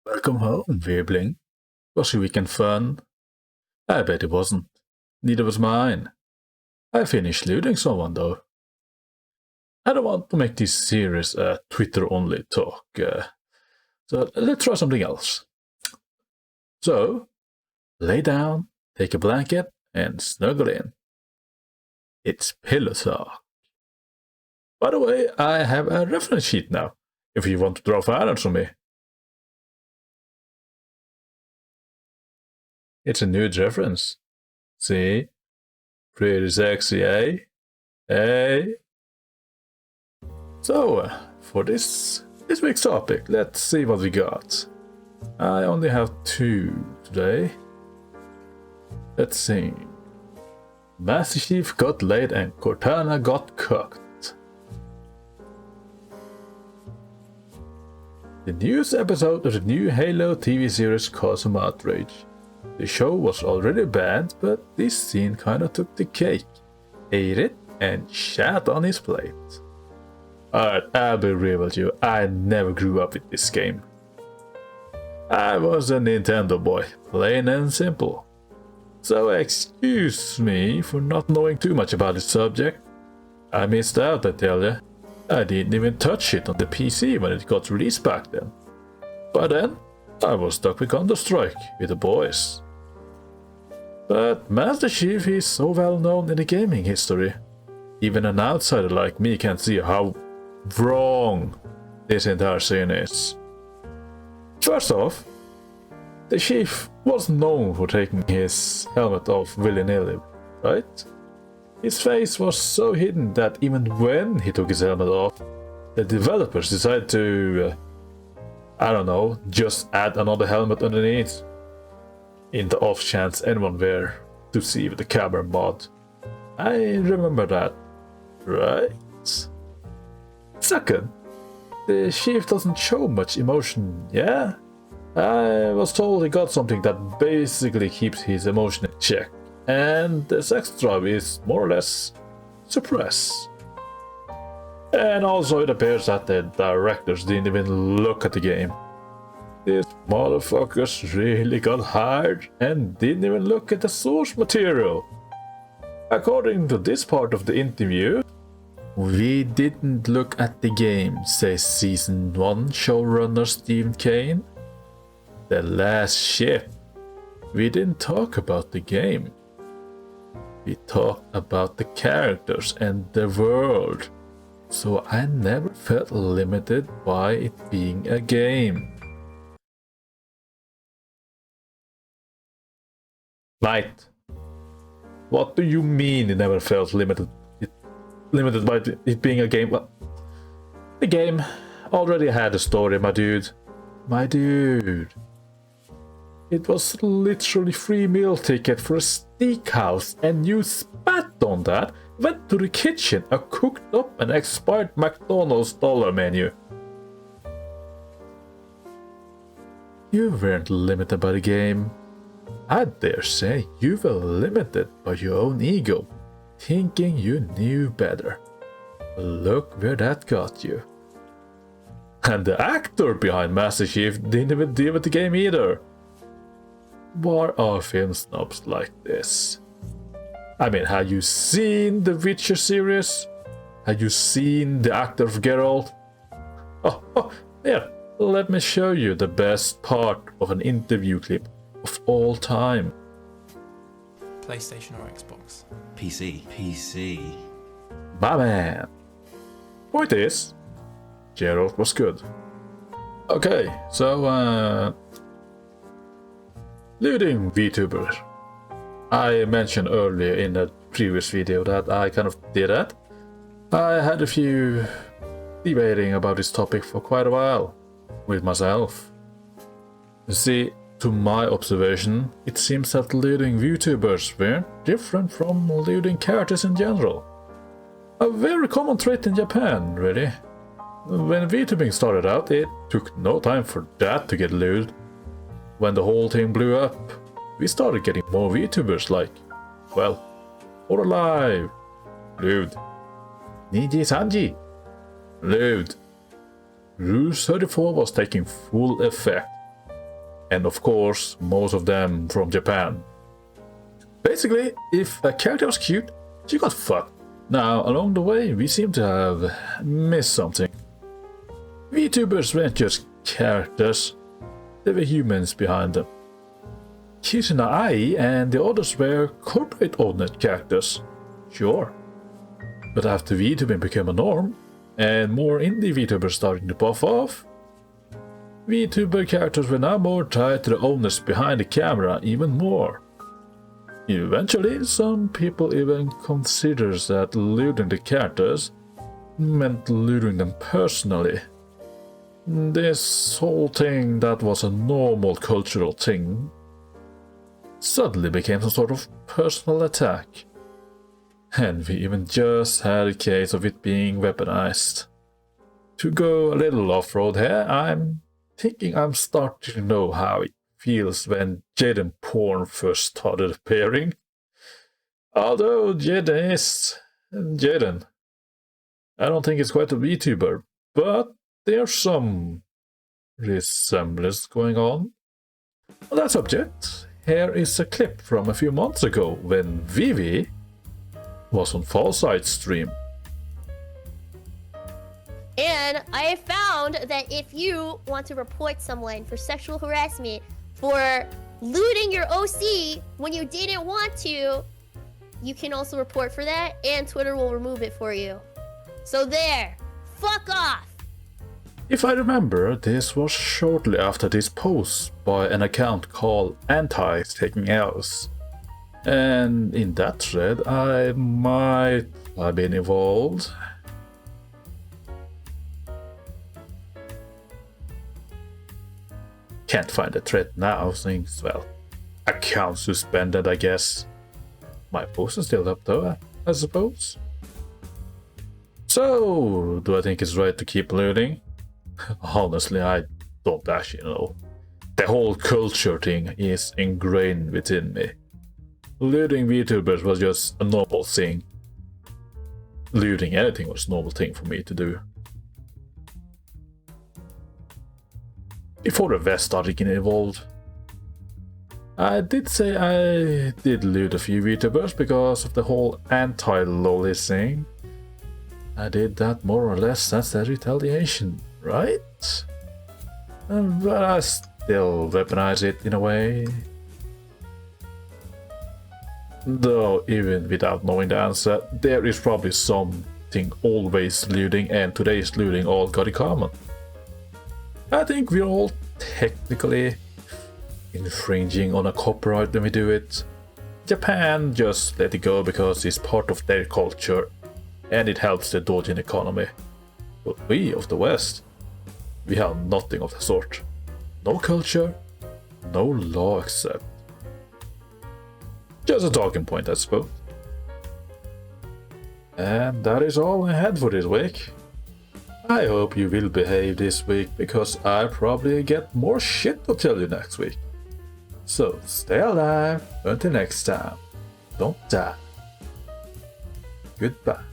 Welcome home, Weebling. Was your weekend fun? I bet it wasn't. Neither was mine. I finished lewding someone, though. I don't want to make this series a Twitter-only talk, so let's try something else. So, lay down, take a blanket, and snuggle in. It's PillowTalk. By the way, I have a reference sheet now, if you want to draw violence on me. It's a nude reference. See? Pretty sexy, eh? Hey? So, for this week's topic, let's see what we got. I only have 2 today. Let's see. Master Chief got laid and Cortana got cooked. The newest episode of the new Halo TV series caused some outrage. The show was already bad, but this scene kinda took the cake, ate it, and shat on his plate. Alright, I'll be real with you, I never grew up with this game. I was a Nintendo boy, plain and simple. So excuse me for not knowing too much about the subject. I missed out, I tell ya. I didn't even touch it on the PC when it got released back then. By then, I was stuck with Counter-Strike with the boys. But Master Chief is so well known in the gaming history. Even an outsider like me can see how wrong this entire scene is. First off, the Chief was known for taking his helmet off willy-nilly, right? His face was so hidden that even when he took his helmet off, the developers decided to, I don't know, just add another helmet underneath. In the off chance anyone were to see with the camera mod. I remember that, right? Second, the Chief doesn't show much emotion, yeah? I was told he got something that basically keeps his emotion in check, and the sex drive is more or less suppressed. And also it appears that the directors didn't even look at the game. These motherfuckers really got hired and didn't even look at the source material. According to this part of the interview, we didn't look at the game, says Season 1 showrunner Stephen Kane. The last ship. We didn't talk about the game. We talked about the characters and the world. So I never felt limited by it being a game. Mate, what do you mean you never felt limited by it being a game? Well, the game already had a story, my dude. My dude. It was literally free meal ticket for a steakhouse and you spat on that, went to the kitchen and cooked up an expired McDonald's dollar menu. You weren't limited by the game. I dare say you were limited by your own ego, thinking you knew better. Look where that got you. And the actor behind Master Chief didn't even deal with the game either. Why are film snobs like this? I mean, have you seen the Witcher series? Have you seen the actor of Geralt? Oh, here, let me show you the best part of an interview clip of all time. PlayStation or Xbox? PC. My man. Point is, Geralt was good. Okay, so lewding VTubers. I mentioned earlier in the previous video that I kind of did that. I had a few debating about this topic for quite a while with myself. You see, to my observation, it seems that lewding VTubers were different from lewding characters in general. A very common trait in Japan, really. When VTubing started out, it took no time for that to get lewd. When the whole thing blew up, we started getting more VTubers like, well, or alive, lewd, Niji Sanji, lewd. Rule 34 was taking full effect. And of course, most of them from Japan. Basically, if a character was cute, she got fucked. Now, along the way, we seem to have missed something. VTubers weren't just characters, they were humans behind them. VTubers I and the others were corporate-owned characters, sure. But after VTubing became a norm, and more indie VTubers starting to pop off, VTuber characters were now more tied to the owners behind the camera even more. Eventually, some people even considers that lewding the characters meant lewding them personally. This whole thing that was a normal cultural thing suddenly became some sort of personal attack. And we even just had a case of it being weaponized. To go a little off-road here, I'm thinking I'm starting to know how it feels when Jaden porn first started appearing. Although Jaden is Jaden. I don't think it's quite a VTuber, but there's some resemblance going on. On that subject, here is a clip from a few months ago when Vivi was on Farsight's stream. And I found that if you want to report someone for sexual harassment for looting your OC when you didn't want to, you can also report for that, and Twitter will remove it for you. So there, fuck off! If I remember, this was shortly after this post by an account called Anti-Taking Else. And in that thread, I might have been involved. Can't find the thread now since, well, account suspended, I guess. My post is still up though, I suppose. So, do I think it's right to keep looting? Honestly, I don't actually know. The whole culture thing is ingrained within me. Looting VTubers was just a normal thing. Looting anything was a normal thing for me to do. Before the West started getting involved. I did say I did loot a few VTubers because of the whole anti-lolly thing. I did that more or less as a retaliation, right? But I still weaponize it in a way. Though even without knowing the answer, there is probably something always looting and today's looting all got in common. I think we're all technically infringing on a copyright when we do it. Japan just let it go because it's part of their culture and it helps the Dojin economy. But we of the West, we have nothing of the sort. No culture, no law except. Just a talking point, I suppose. And that is all I had for this week. I hope you will behave this week because I'll probably get more shit to tell you next week. So stay alive until next time. Don't die. Goodbye.